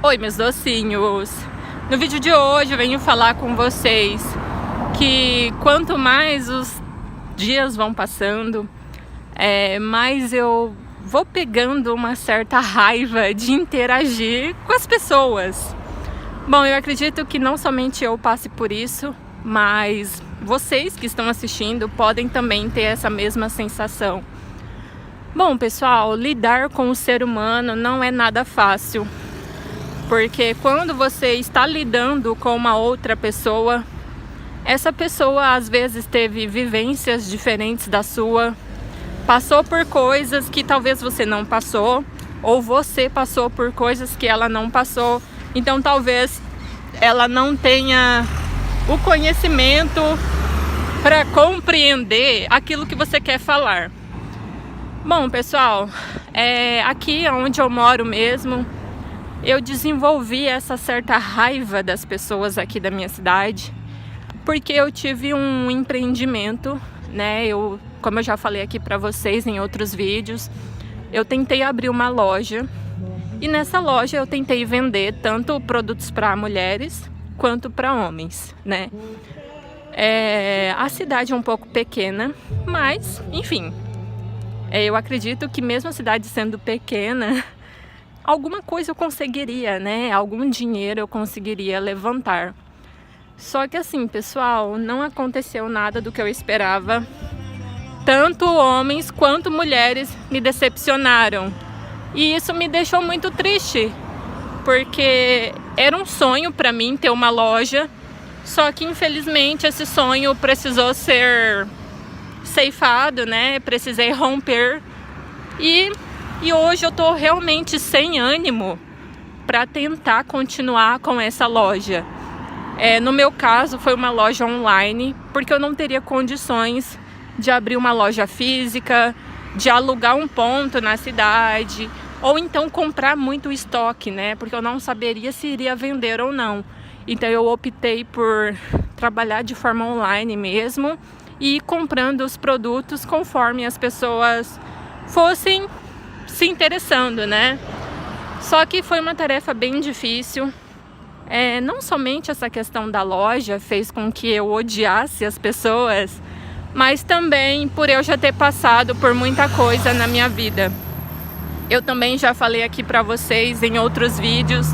Oi, meus docinhos! No vídeo de hoje eu venho falar com vocês que quanto mais os dias vão passando, mais eu vou pegando uma certa raiva de interagir com as pessoas. Bom, eu acredito que não somente eu passe por isso, mas vocês que estão assistindo podem também ter essa mesma sensação. Bom, pessoal, lidar com o ser humano não é nada fácil. Porque quando você está lidando com uma outra pessoa, essa pessoa às vezes teve vivências diferentes da sua, passou por coisas que talvez você não passou, ou você passou por coisas que ela não passou, então talvez ela não tenha o conhecimento para compreender aquilo que você quer falar. Bom, pessoal, aqui onde eu moro mesmo, eu desenvolvi essa certa raiva das pessoas aqui da minha cidade, porque eu tive um empreendimento, né? Como eu já falei aqui para vocês em outros vídeos, eu tentei abrir uma loja e nessa loja eu tentei vender tanto produtos para mulheres quanto para homens, né? A cidade é um pouco pequena, mas, enfim, eu acredito que mesmo a cidade sendo pequena, alguma coisa eu conseguiria, né? Algum dinheiro eu conseguiria levantar. Só que assim, pessoal, não aconteceu nada do que eu esperava. Tanto homens quanto mulheres me decepcionaram. E isso me deixou muito triste, porque era um sonho para mim ter uma loja. Só que infelizmente esse sonho precisou ser ceifado, né? Precisei romper. E hoje eu tô realmente sem ânimo para tentar continuar com essa loja. No meu caso foi uma loja online, porque eu não teria condições de abrir uma loja física, de alugar um ponto na cidade, ou então comprar muito estoque, né? Porque eu não saberia se iria vender ou não. Então eu optei por trabalhar de forma online mesmo e ir comprando os produtos conforme as pessoas fossem se interessando, né? Só que foi uma tarefa bem difícil. Não somente essa questão da loja fez com que eu odiasse as pessoas, mas também por eu já ter passado por muita coisa na minha vida. Eu também já falei aqui para vocês em outros vídeos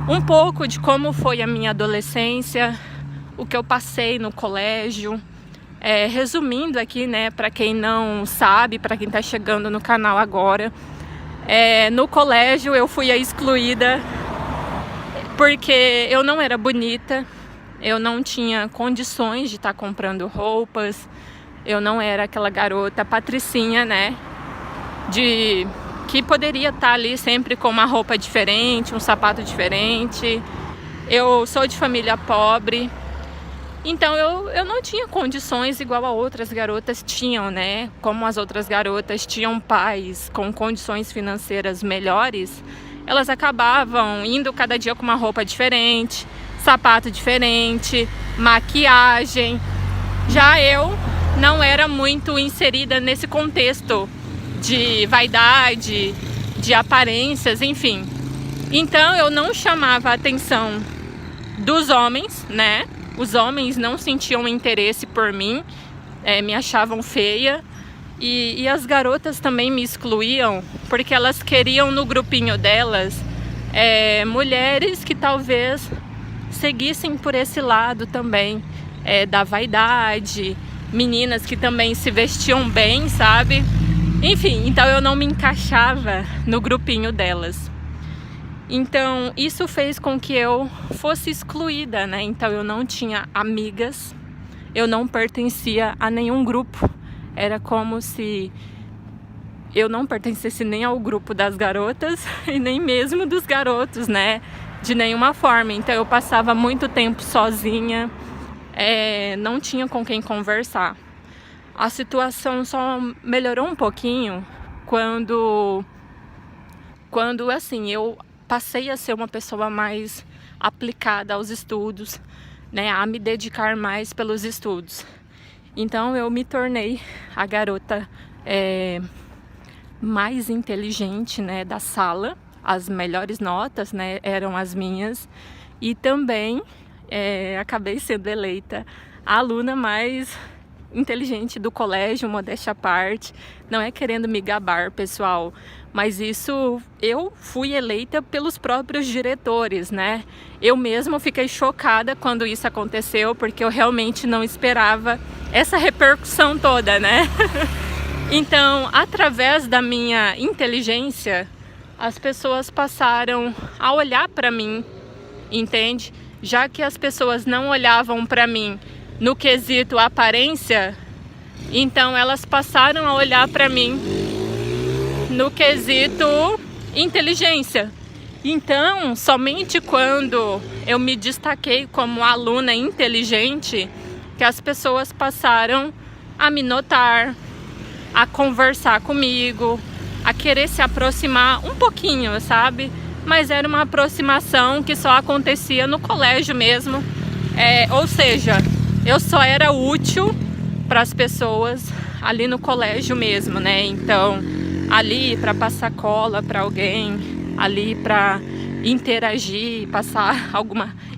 um pouco de como foi a minha adolescência, o que eu passei no colégio. Resumindo aqui, né, para quem não sabe, para quem está chegando no canal agora, no colégio eu fui a excluída porque eu não era bonita, eu não tinha condições de estar comprando roupas, eu não era aquela garota patricinha, né, que poderia estar ali sempre com uma roupa diferente, um sapato diferente. Eu sou de família pobre. Então eu não tinha condições igual a outras garotas tinham, né? Como as outras garotas tinham pais com condições financeiras melhores, elas acabavam indo cada dia com uma roupa diferente, sapato diferente, maquiagem. Já eu não era muito inserida nesse contexto de vaidade, de aparências, enfim. Então eu não chamava a atenção dos homens, né? Os homens não sentiam interesse por mim, me achavam feia. E as garotas também me excluíam, porque elas queriam no grupinho delas mulheres que talvez seguissem por esse lado também, da vaidade, meninas que também se vestiam bem, sabe? Enfim, então eu não me encaixava no grupinho delas. Então, isso fez com que eu fosse excluída, né? Então, eu não tinha amigas, eu não pertencia a nenhum grupo. Era como se eu não pertencesse nem ao grupo das garotas e nem mesmo dos garotos, né? De nenhuma forma. Então, eu passava muito tempo sozinha, não tinha com quem conversar. A situação só melhorou um pouquinho quando assim, eu passei a ser uma pessoa mais aplicada aos estudos, né, a me dedicar mais pelos estudos. Então eu me tornei a garota mais inteligente, né, da sala. as melhores notas, né, eram as minhas. E também acabei sendo eleita a aluna mais inteligente do colégio, modéstia à parte. Não é querendo me gabar, pessoal, mas isso eu fui eleita pelos próprios diretores, né? Eu mesma fiquei chocada quando isso aconteceu, porque eu realmente não esperava essa repercussão toda, né? Então, através da minha inteligência, as pessoas passaram a olhar para mim, entende? Já que as pessoas não olhavam para mim no quesito aparência, então elas passaram a olhar para mim no quesito inteligência. Então, somente quando eu me destaquei como aluna inteligente, que as pessoas passaram a me notar, a conversar comigo, a querer se aproximar um pouquinho, sabe? Mas era uma aproximação que só acontecia no colégio mesmo. Ou seja, eu só era útil para as pessoas ali no colégio mesmo, né? Então, ali para passar cola para alguém, ali para interagir,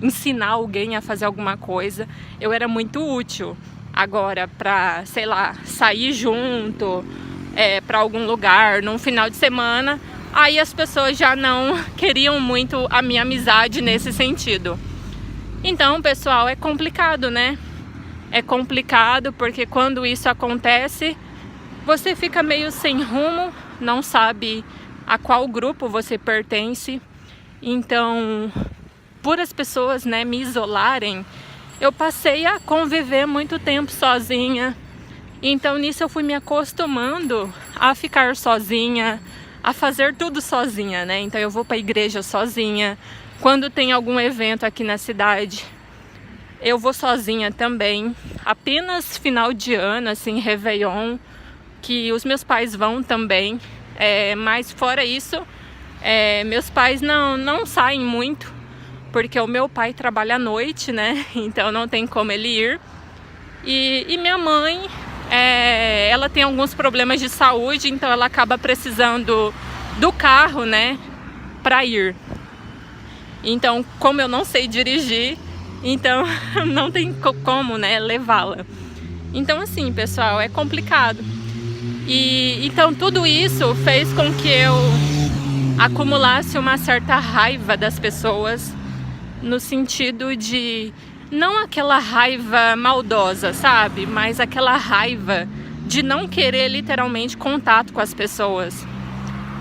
ensinar alguém a fazer alguma coisa, eu era muito útil. Agora, para, sei lá, sair junto, para algum lugar, num final de semana, aí as pessoas já não queriam muito a minha amizade nesse sentido. Então, pessoal, é complicado, né? É complicado porque quando isso acontece, você fica meio sem rumo, não sabe a qual grupo você pertence. Então, por as pessoas, né, me isolarem, eu passei a conviver muito tempo sozinha. Então, nisso eu fui me acostumando a ficar sozinha, a fazer tudo sozinha, né? Então, eu vou para a igreja sozinha. Quando tem algum evento aqui na cidade, eu vou sozinha também. Apenas final de ano, assim, Réveillon, que os meus pais vão também. Mas fora isso, meus pais não saem muito, porque o meu pai trabalha à noite, né? Então não tem como ele ir. E minha mãe, ela tem alguns problemas de saúde, então ela acaba precisando do carro, né, para ir. Então, como eu não sei dirigir, então não tem como, né, levá-la. Então, assim, pessoal, é complicado. Então tudo isso fez com que eu acumulasse uma certa raiva das pessoas, no sentido de não aquela raiva maldosa, sabe? Mas aquela raiva de não querer literalmente contato com as pessoas.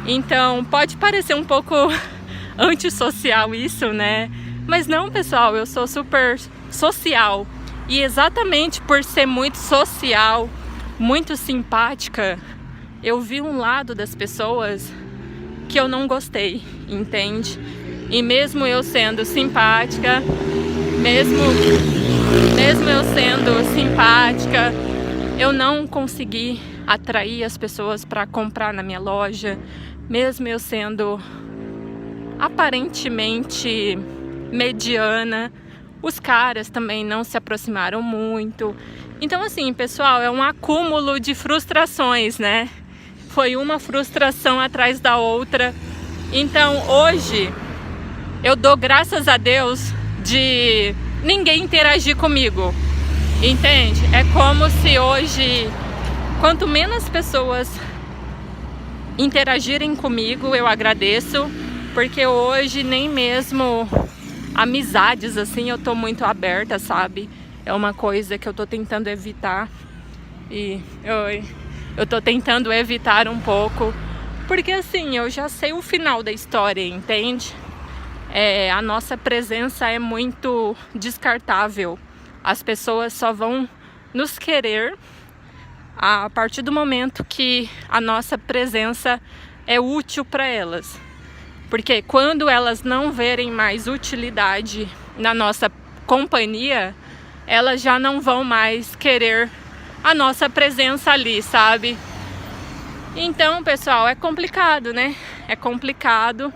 Então pode parecer um pouco antissocial isso, né? Mas não, pessoal, eu sou super social. E exatamente por ser muito social, muito simpática, eu vi um lado das pessoas que eu não gostei, entende? E mesmo eu sendo simpática, mesmo eu sendo simpática, eu não consegui atrair as pessoas para comprar na minha loja, mesmo eu sendo aparentemente mediana, os caras também não se aproximaram muito. Então, assim, pessoal, é um acúmulo de frustrações, né? Foi uma frustração atrás da outra. Então, hoje, eu dou graças a Deus de ninguém interagir comigo, entende? É como se hoje, quanto menos pessoas interagirem comigo, eu agradeço, porque hoje nem mesmo amizades, assim, eu tô muito aberta, sabe? É uma coisa que eu tô tentando evitar. Eu tô tentando evitar um pouco, porque assim, eu já sei o final da história, entende? A nossa presença é muito descartável. As pessoas só vão nos querer a partir do momento que a nossa presença é útil para elas. Porque quando elas não verem mais utilidade na nossa companhia, elas já não vão mais querer a nossa presença ali, sabe? Então, pessoal, é complicado, né? É complicado,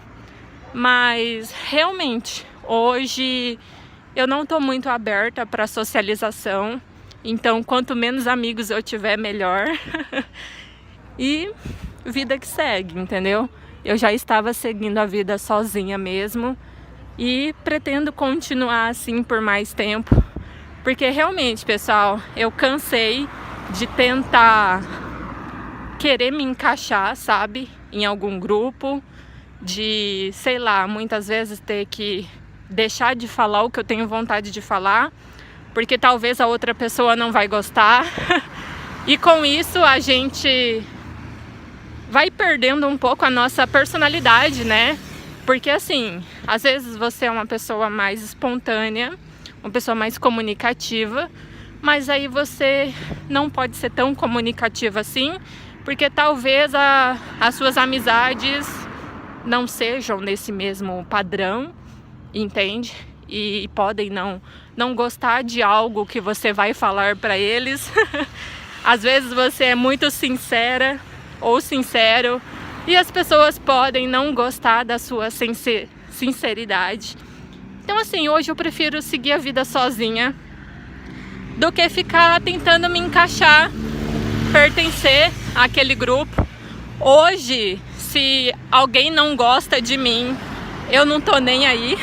mas realmente, hoje eu não tô muito aberta para socialização. Então, quanto menos amigos eu tiver, melhor. E vida que segue, entendeu? eu já estava seguindo a vida sozinha mesmo e pretendo continuar assim por mais tempo, porque realmente, pessoal, eu cansei de tentar querer me encaixar, sabe, em algum grupo, de, sei lá, muitas vezes ter que deixar de falar o que eu tenho vontade de falar, porque talvez a outra pessoa não vai gostar. E com isso a gente vai perdendo um pouco a nossa personalidade, né? Porque assim, às vezes você é uma pessoa mais espontânea, uma pessoa mais comunicativa, mas aí você não pode ser tão comunicativa assim, porque talvez as suas amizades não sejam nesse mesmo padrão, entende? E podem não gostar de algo que você vai falar para eles. Às vezes você é muito sincera ou sincero e as pessoas podem não gostar da sua sinceridade. Então assim, hoje eu prefiro seguir a vida sozinha do que ficar tentando me encaixar, pertencer àquele grupo. Hoje, se alguém não gosta de mim, eu não tô nem aí.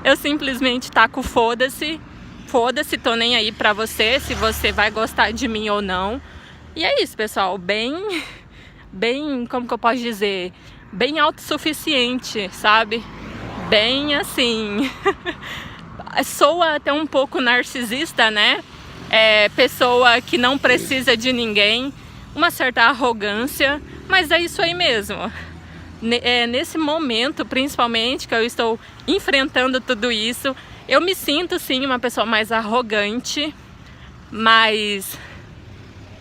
Eu simplesmente taco foda-se. Foda-se, tô nem aí pra você, se você vai gostar de mim ou não. E é isso, pessoal, bem, como que eu posso dizer? Bem autossuficiente, sabe? Bem assim... Soa até um pouco narcisista, né? Pessoa que não precisa de ninguém, uma certa arrogância, mas é isso aí mesmo. Nesse momento, principalmente, que eu estou enfrentando tudo isso, eu me sinto sim uma pessoa mais arrogante, mas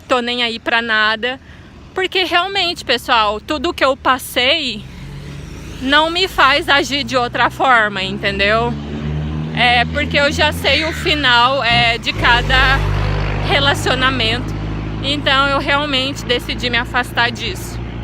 tô nem aí pra nada, porque realmente, pessoal, tudo que eu passei não me faz agir de outra forma, entendeu? Porque eu já sei o final de cada relacionamento, então eu realmente decidi me afastar disso.